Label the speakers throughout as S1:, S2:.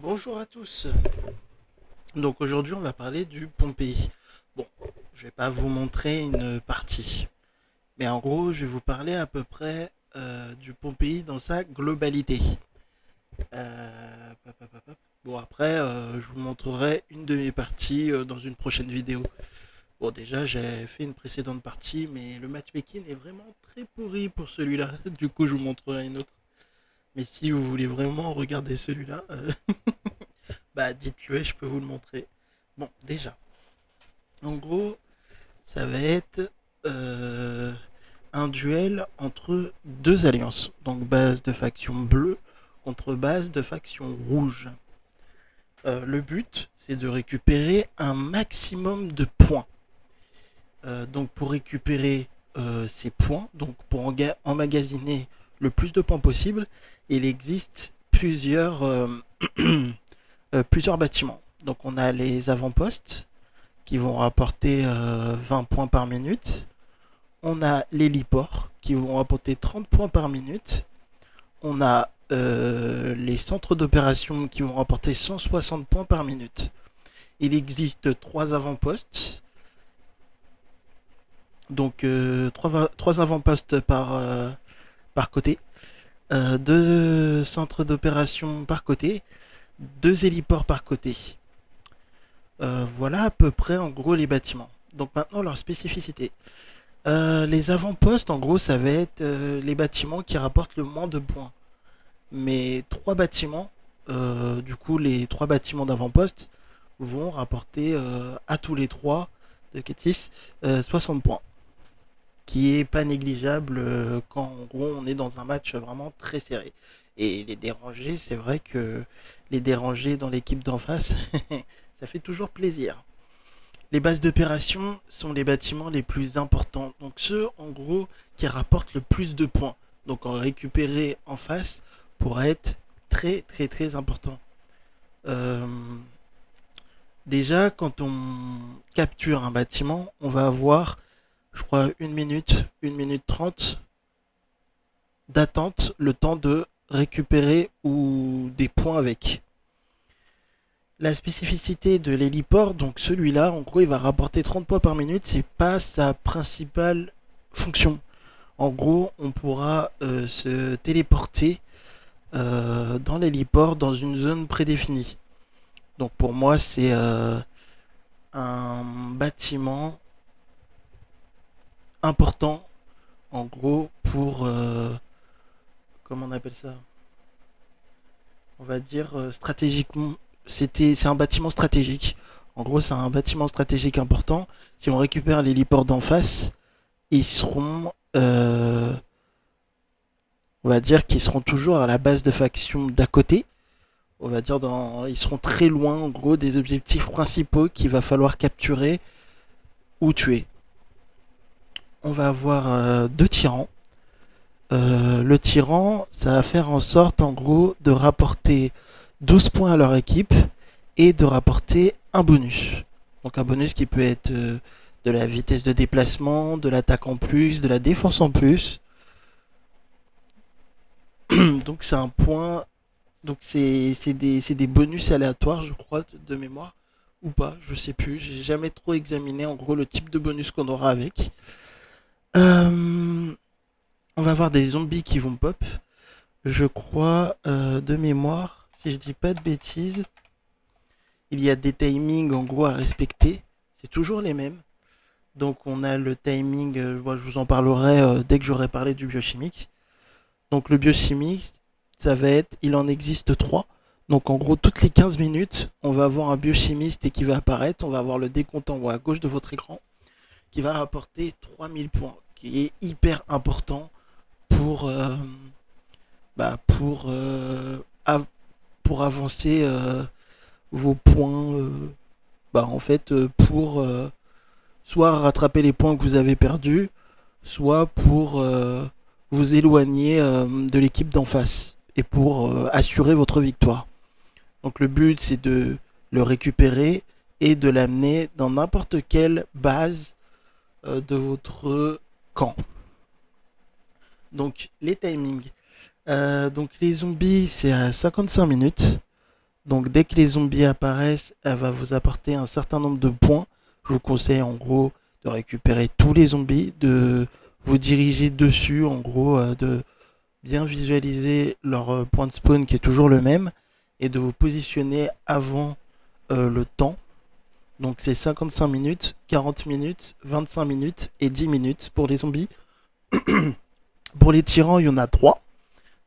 S1: Bonjour à tous. Donc aujourd'hui on va parler du Pompéi. Bon, je vais pas vous montrer une partie, mais en gros je vais vous parler à peu près du Pompéi dans sa globalité. Hop, hop, hop, hop. Bon après je vous montrerai une de mes parties dans une prochaine vidéo. Bon déjà j'ai fait une précédente partie, mais le matchmaking est vraiment très pourri pour celui-là. Du coup je vous montrerai une autre. Mais si vous voulez vraiment regarder celui-là, bah dites-le, je peux vous le montrer. Bon, déjà, en gros, ça va être un duel entre deux alliances. Donc base de faction bleue contre base de faction rouge. Le but, c'est de récupérer un maximum de points. Donc pour récupérer ces points, donc pour emmagasiner le plus de points possible, il existe plusieurs bâtiments. Donc on a les avant-postes qui vont rapporter 20 points par minute. On a l'héliport qui vont rapporter 30 points par minute. On a les centres d'opération qui vont rapporter 160 points par minute. Il existe 3 avant-postes. Donc 3 avant-postes par côté. 2 centres d'opération par côté. 2 héliports par côté. Voilà à peu près en gros les bâtiments. Donc maintenant leur spécificité. Les avant-postes, en gros, ça va être les bâtiments qui rapportent le moins de points. Mais trois bâtiments, du coup, les trois bâtiments d'avant-poste vont rapporter à tous les trois de 4-6 60 points. Qui est pas négligeable quand en gros on est dans un match vraiment très serré. Et les dérangés, c'est vrai que les dérangés dans l'équipe d'en face, ça fait toujours plaisir. Les bases d'opération sont les bâtiments les plus importants. Donc ceux, en gros, qui rapportent le plus de points. Donc en récupérer en face pourrait être très très très important. Euh, Déjà, quand on capture un bâtiment, on va avoir, je crois, une minute 30 d'attente, le temps de récupérer ou des points avec. La spécificité de l'héliport, donc celui-là, en gros, il va rapporter 30 points par minute, c'est pas sa principale fonction. En gros, on pourra se téléporter dans l'héliport dans une zone prédéfinie. Donc pour moi, c'est un bâtiment important, en gros, pour... comment on appelle ça? On va dire stratégiquement. C'est un bâtiment stratégique. En gros, c'est un bâtiment stratégique important. Si on récupère l'héliport d'en face, ils seront... on va dire qu'ils seront toujours à la base de faction d'à côté. On va dire ils seront très loin en gros des objectifs principaux qu'il va falloir capturer ou tuer. On va avoir deux tyrans. Le tyran, ça va faire en sorte en gros de rapporter 12 points à leur équipe et de rapporter un bonus. Donc un bonus qui peut être de la vitesse de déplacement, de l'attaque en plus, de la défense en plus. Donc c'est un point. Donc c'est des bonus aléatoires, je crois, de mémoire. Ou pas, je sais plus. J'ai jamais trop examiné en gros le type de bonus qu'on aura avec. Euh, on va avoir des zombies qui vont pop. Je crois de mémoire, si je dis pas de bêtises, il y a des timings en gros à respecter. C'est toujours les mêmes. Donc on a le timing, je vous en parlerai dès que j'aurai parlé du biochimique. Donc le biochimique, ça va être, il en existe 3. Donc en gros, toutes les 15 minutes, on va avoir un biochimiste et qui va apparaître. On va avoir le décompte en haut à gauche de votre écran qui va rapporter 3000 points, qui est hyper important pour, pour, pour avancer vos points. En fait, pour soit rattraper les points que vous avez perdus, soit pour vous éloigner de l'équipe d'en face et pour assurer votre victoire. Donc le but c'est de le récupérer et de l'amener dans n'importe quelle base de votre camp. Donc les timings. Donc les zombies c'est à 55 minutes. Donc dès que les zombies apparaissent, elle va vous apporter un certain nombre de points. Je vous conseille en gros de récupérer tous les zombies, de vous diriger dessus, en gros, de bien visualiser leur point de spawn qui est toujours le même, et de vous positionner avant le temps. Donc c'est 55 minutes, 40 minutes, 25 minutes et 10 minutes pour les zombies. Pour les tyrans, il y en a 3.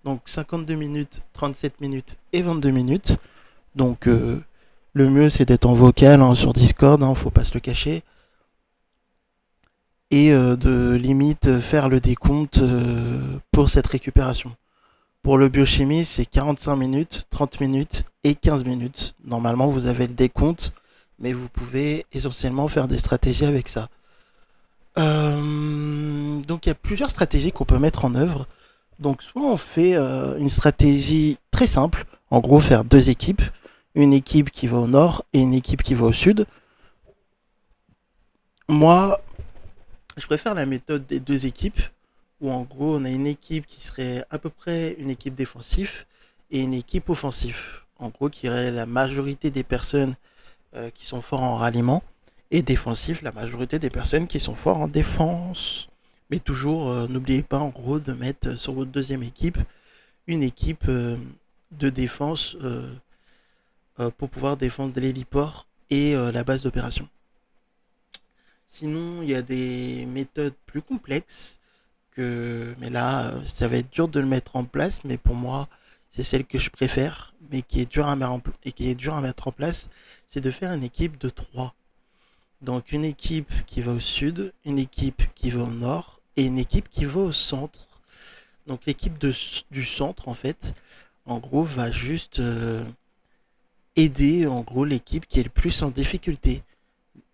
S1: Donc 52 minutes, 37 minutes et 22 minutes. Donc le mieux c'est d'être en vocal hein, sur Discord, hein, faut pas se le cacher. Et de limite faire le décompte pour cette récupération. Pour le biochimie, c'est 45 minutes, 30 minutes et 15 minutes. Normalement, vous avez le décompte, mais vous pouvez essentiellement faire des stratégies avec ça. Donc il y a plusieurs stratégies qu'on peut mettre en œuvre. Donc soit on fait une stratégie très simple, en gros faire deux équipes, une équipe qui va au nord et une équipe qui va au sud. Moi, je préfère la méthode des deux équipes, où en gros on a une équipe qui serait à peu près une équipe défensive et une équipe offensive. En gros, qui aurait la majorité des personnes qui sont forts en ralliement et défensif, la majorité des personnes qui sont forts en défense. Mais toujours, n'oubliez pas en gros de mettre sur votre deuxième équipe une équipe de défense pour pouvoir défendre l'héliport et la base d'opération. Sinon, il y a des méthodes plus complexes mais là, ça va être dur de le mettre en place, mais pour moi, c'est celle que je préfère, mais qui est dur à mettre en place, c'est de faire une équipe de 3. Donc une équipe qui va au sud, une équipe qui va au nord et une équipe qui va au centre. Donc l'équipe du centre, en fait, en gros, va juste aider en gros l'équipe qui est le plus en difficulté.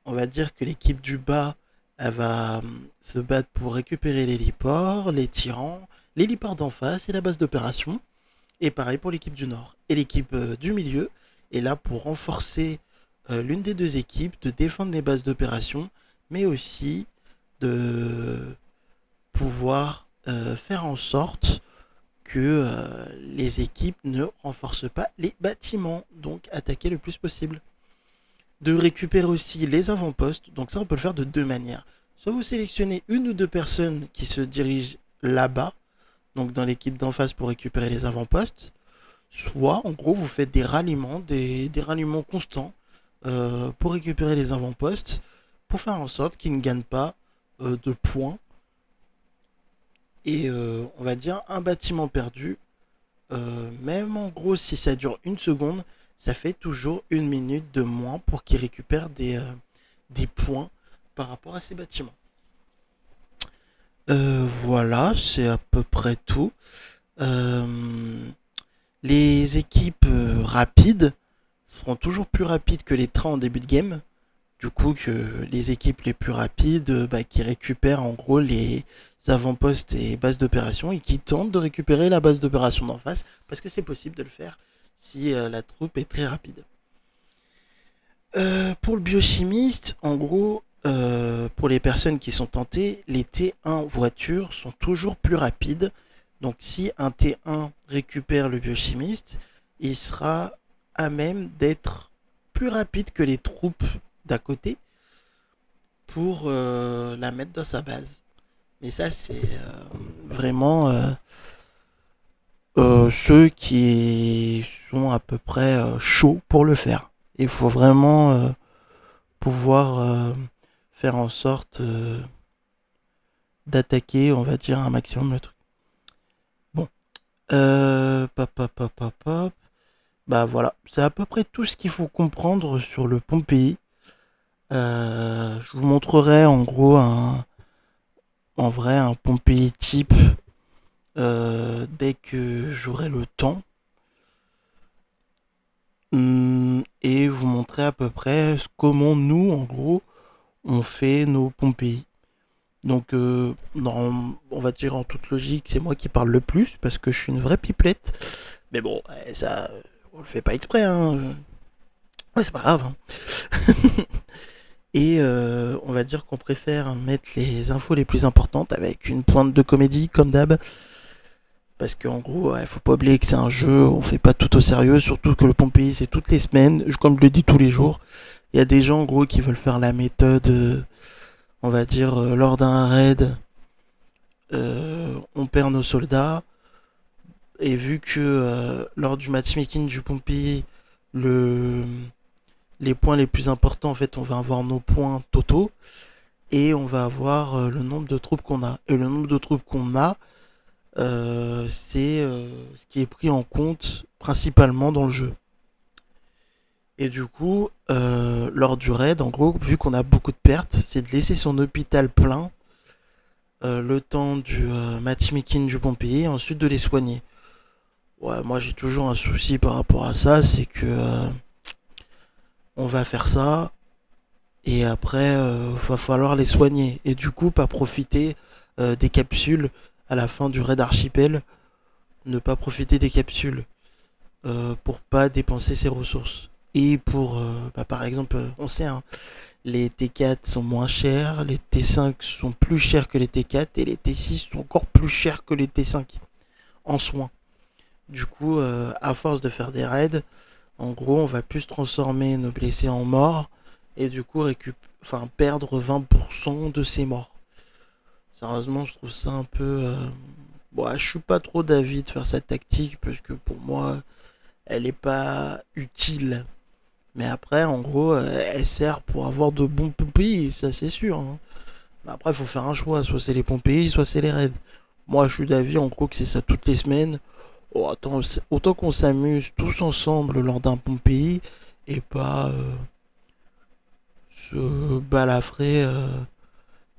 S1: On va dire que l'équipe du bas, elle va se battre pour récupérer l'héliport, les tyrans, l'héliport d'en face et la base d'opération. Et pareil pour l'équipe du nord. Et l'équipe du milieu est là pour renforcer l'une des deux équipes, de défendre les bases d'opération, mais aussi de pouvoir faire en sorte que les équipes ne renforcent pas les bâtiments, donc attaquer le plus possible. De récupérer aussi les avant-postes. Donc ça, on peut le faire de deux manières. Soit vous sélectionnez une ou deux personnes qui se dirigent là-bas, donc dans l'équipe d'en face pour récupérer les avant-postes. Soit, en gros, vous faites des ralliements, des ralliements constants pour récupérer les avant-postes, pour faire en sorte qu'ils ne gagnent pas de points. Et on va dire un bâtiment perdu, même en gros si ça dure une seconde, ça fait toujours une minute de moins pour qu'ils récupèrent des points par rapport à ces bâtiments. Voilà, c'est à peu près tout. Les équipes rapides seront toujours plus rapides que les trains en début de game. Du coup, que les équipes les plus rapides qui récupèrent en gros les avant-postes et bases d'opération et qui tentent de récupérer la base d'opération d'en face parce que c'est possible de le faire si la troupe est très rapide. Pour le biochimiste, en gros, pour les personnes qui sont tentées, les T1 voitures sont toujours plus rapides. Donc si un T1 récupère le biochimiste, il sera à même d'être plus rapide que les troupes d'à côté pour la mettre dans sa base. Mais ça, c'est vraiment ceux qui sont à peu près chauds pour le faire. Il faut vraiment pouvoir faire en sorte d'attaquer, on va dire, un maximum le truc. Bon. Pop, pop, pop, pop, pop. Bah voilà, c'est à peu près tout ce qu'il faut comprendre sur le Pompéi. Je vous montrerai en gros en vrai un Pompéi type dès que j'aurai le temps. Et vous montrer à peu près comment nous, en gros, on fait nos Pompéi. Donc, non, on va dire en toute logique, c'est moi qui parle le plus parce que je suis une vraie pipelette. Mais bon, ça, on le fait pas exprès, hein. Ouais, c'est pas grave. Hein. Et on va dire qu'on préfère mettre les infos les plus importantes avec une pointe de comédie, comme d'hab. Parce qu'en gros, ouais, faut pas oublier que c'est un jeu, on fait pas tout au sérieux, surtout que le Pompéi c'est toutes les semaines, comme je le dis tous les jours. Il y a des gens en gros qui veulent faire la méthode, on va dire, lors d'un raid, on perd nos soldats, et vu que lors du matchmaking du Pompéi, le, les points les plus importants, en fait, on va avoir nos points totaux, et on va avoir le nombre de troupes qu'on a. Et le nombre de troupes qu'on a, c'est ce qui est pris en compte principalement dans le jeu. Et du coup, lors du raid, en gros, vu qu'on a beaucoup de pertes, c'est de laisser son hôpital plein le temps du matchmaking du Pompéi et ensuite de les soigner. Ouais, moi j'ai toujours un souci par rapport à ça, c'est que on va faire ça et après va falloir les soigner et du coup pas profiter des capsules à la fin du raid archipel, ne pas profiter des capsules pour pas dépenser ses ressources. Et pour, par exemple, on sait, hein, les T4 sont moins chers, les T5 sont plus chers que les T4 et les T6 sont encore plus chers que les T5 en soins. Du coup, à force de faire des raids, en gros, on va plus transformer nos blessés en morts et du coup perdre 20% de ses morts. Sérieusement, je trouve ça un peu... Bon, je suis pas trop d'avis de faire cette tactique parce que pour moi, elle est pas utile. Mais après, en gros, elle sert pour avoir de bons Pompéi, ça c'est sûr, hein. Mais après, il faut faire un choix, soit c'est les Pompéi, soit c'est les raids. Moi, je suis d'avis en gros que c'est ça toutes les semaines. Oh, attends, autant qu'on s'amuse tous ensemble lors d'un Pompéi et pas se balafrer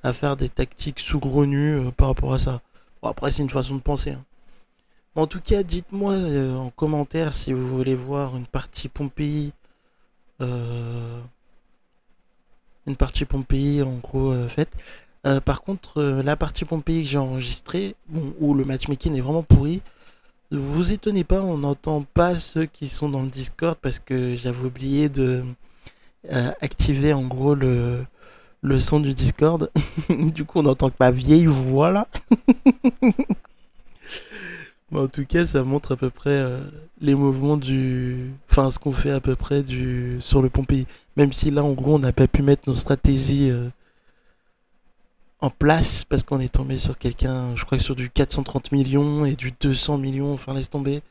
S1: à faire des tactiques saugrenues par rapport à ça. Bon, après, c'est une façon de penser, hein. En tout cas, dites-moi en commentaire si vous voulez voir euh, une partie Pompéi en gros faite. Par contre, la partie Pompéi que j'ai enregistrée, bon, où le matchmaking est vraiment pourri, vous étonnez pas, on n'entend pas ceux qui sont dans le Discord parce que j'avais oublié de activer en gros le son du Discord. Du coup, on entend que ma vieille voix là. Mais en tout cas, ça montre à peu près les mouvements du. Enfin, ce qu'on fait à peu près sur le Pompéi. Même si là, en gros, on n'a pas pu mettre nos stratégies en place parce qu'on est tombé sur quelqu'un, je crois que sur du 430 millions et du 200 millions, enfin, laisse tomber.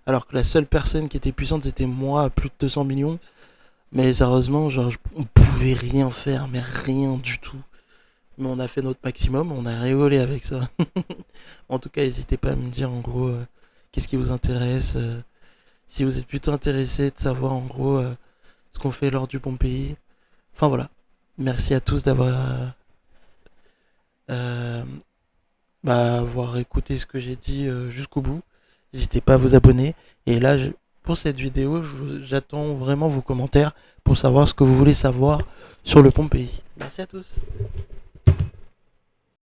S1: Alors que la seule personne qui était puissante, c'était moi à plus de 200 millions. Mais sérieusement, genre, on pouvait rien faire, mais rien du tout. Mais on a fait notre maximum, on a rigolé avec ça. En tout cas, n'hésitez pas à me dire en gros qu'est-ce qui vous intéresse. Si vous êtes plutôt intéressé de savoir en gros ce qu'on fait lors du Pompéi. Enfin voilà. Merci à tous d'avoir euh, avoir écouté ce que j'ai dit jusqu'au bout. N'hésitez pas à vous abonner. Et là, pour cette vidéo, j'attends vraiment vos commentaires pour savoir ce que vous voulez savoir sur le Pompéi. Merci à tous.